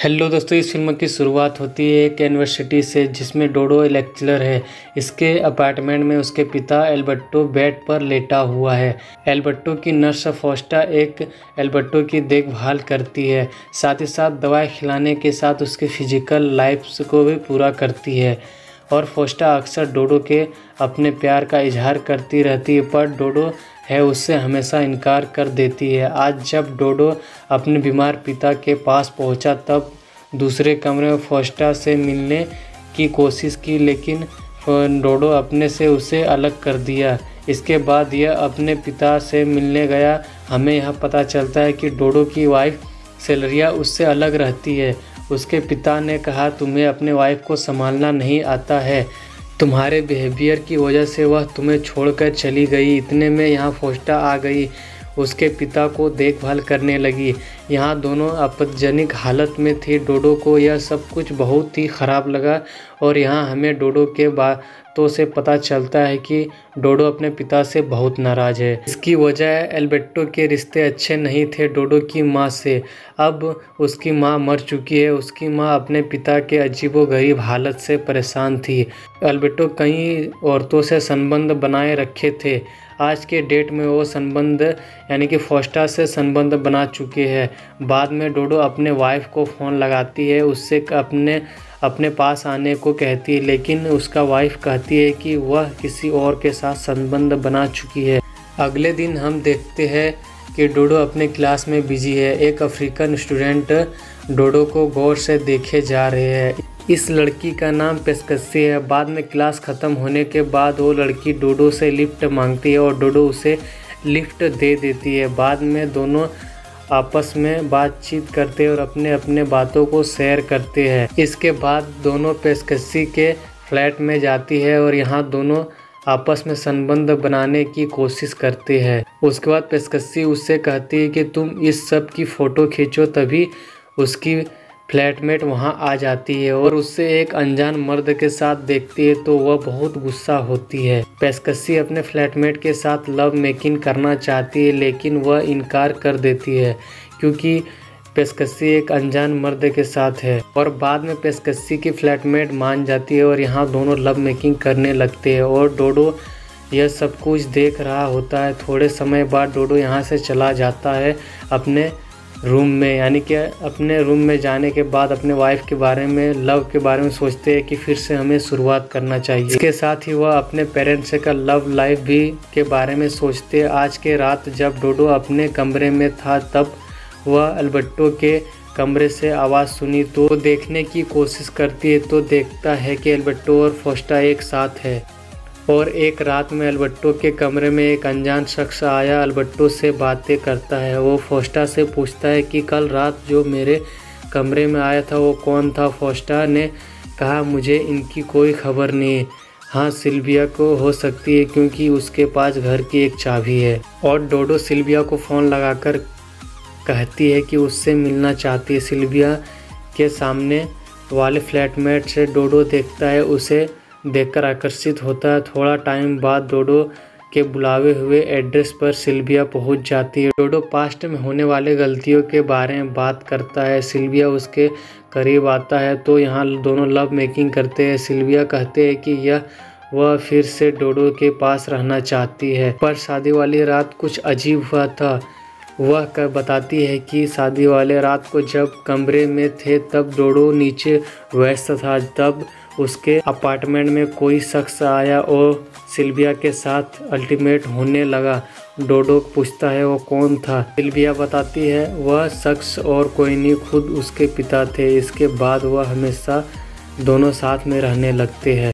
Hello दोस्तों, इस film की शुरुआत होती है एक यूनिवर्सिटी से जिसमें डोडो लेक्चरर है। इसके अपार्टमेंट में उसके पिता एल्बर्टो बेड पर लेटा हुआ है। एल्बर्टो की नर्स फॉस्टा एक एल्बर्टो की देखभाल करती है, साथ ही साथ दवाई खिलाने के साथ उसके फिजिकल लाइफ को भी पूरा करती है। और फॉस्टा अक्सर डोडो के अपने प्यार का इजहार करती रहती है, पर डोडो है उससे हमेशा इनकार कर देती है। आज जब डोडो अपने बीमार पिता के पास पहुंचा तब दूसरे कमरे में फॉस्टा से मिलने की कोशिश की, लेकिन डोडो अपने से उसे अलग कर दिया। इसके बाद यह अपने पिता से मिलने गया। हमें यह पता चलता है कि डोडो की वाइफ सेलेरिया उससे अलग रहती है। उसके पिता ने कहा, तुम्हें अपने वाइफ को संभालना नहीं आता है, तुम्हारे बिहेवियर की वजह से वह तुम्हें छोड़कर चली गई। इतने में यहाँ फॉस्टा आ गई, उसके पिता को देखभाल करने लगी। यहाँ दोनों आपत्तिजनक हालत में थे। डोडो को यह सब कुछ बहुत ही ख़राब लगा और यहाँ हमें डोडो के बातों से पता चलता है कि डोडो अपने पिता से बहुत नाराज़ है। इसकी वजह एल्बर्टो के रिश्ते अच्छे नहीं थे डोडो की माँ से। अब उसकी माँ मर चुकी है। उसकी माँ अपने पिता के अजीबोगरीब हालत से परेशान थी। एल्बर्टो कई औरतों से संबंध बनाए रखे थे। आज के डेट में वो संबंध यानी कि फॉस्टा से संबंध बना चुके हैं। बाद में डोडो अपने वाइफ को फ़ोन लगाती है, उससे अपने पास आने को कहती है, लेकिन उसका वाइफ कहती है कि वह किसी और के साथ संबंध बना चुकी है। अगले दिन हम देखते हैं कि डोडो अपने क्लास में बिजी है। एक अफ्रीकन स्टूडेंट डोडो को गौर से देखे जा रहे हैं। इस लड़की का नाम पेस्कसी है। बाद में क्लास ख़त्म होने के बाद वो लड़की डोडो से लिफ्ट मांगती है और डोडो उसे लिफ्ट दे देती है। बाद में दोनों आपस में बातचीत करते हैं और अपने अपने बातों को शेयर करते हैं। इसके बाद दोनों पेस्कसी के फ्लैट में जाती है और यहाँ दोनों आपस में संबंध बनाने की कोशिश करते हैं। उसके बाद पेस्कसी उससे कहती है कि तुम इस सब की फ़ोटो खींचो, तभी उसकी फ्लैटमेट वहां आ जाती है और उससे एक अनजान मर्द के साथ देखती है तो वह बहुत गुस्सा होती है। पेस्कसी अपने फ्लैटमेट के साथ लव मेकिंग करना चाहती है, लेकिन वह इनकार कर देती है क्योंकि पेस्कसी एक अनजान मर्द के साथ है। और बाद में पेस्कसी की फ्लैटमेट मान जाती है और यहाँ दोनों लव मेकिंग करने लगते हैं और डोडो यह सब कुछ देख रहा होता है। थोड़े समय बाद डोडो यहाँ से चला जाता है अपने रूम में, यानी कि अपने रूम में जाने के बाद अपने वाइफ के बारे में, लव के बारे में सोचते हैं कि फिर से हमें शुरुआत करना चाहिए। इसके साथ ही वह अपने पेरेंट्स का लव लाइफ भी के बारे में सोचते हैं। आज के रात जब डोडो अपने कमरे में था तब वह एल्बर्टो के कमरे से आवाज़ सुनी तो देखने की कोशिश करती है तो देखता है कि एल्बर्टो और फॉस्टा एक साथ है। और एक रात में एल्बर्टो के कमरे में एक अनजान शख्स आया, एल्बर्टो से बातें करता है। वो फॉस्टा से पूछता है कि कल रात जो मेरे कमरे में आया था वो कौन था। फॉस्टा ने कहा, मुझे इनकी कोई खबर नहीं। हाँ, सिल्विया को हो सकती है क्योंकि उसके पास घर की एक चाबी है। और डोडो सिल्विया को फ़ोन लगाकर कहती है कि उससे मिलना चाहती है। सिल्विया के सामने वाले फ्लैटमेट से डोडो देखता है, उसे देखकर आकर्षित होता है। थोड़ा टाइम बाद डोडो के बुलावे हुए एड्रेस पर सिल्विया पहुंच जाती है। डोडो पास्ट में होने वाले गलतियों के बारे में बात करता है। सिल्विया उसके करीब आता है तो यहाँ दोनों लव मेकिंग करते हैं। सिल्विया कहते हैं कि वह फिर से डोडो के पास रहना चाहती है, पर शादी वाली रात कुछ अजीब हुआ था। वह बताती है कि शादी वाले रात को जब कमरे में थे तब डोडो नीचे व्यस्त था। तब उसके अपार्टमेंट में कोई शख्स आया और सिल्विया के साथ अल्टीमेट होने लगा। डोडो पूछता है वो कौन था। सिल्विया बताती है वह शख्स और कोई नहीं, खुद उसके पिता थे। इसके बाद वह हमेशा दोनों साथ में रहने लगते हैं।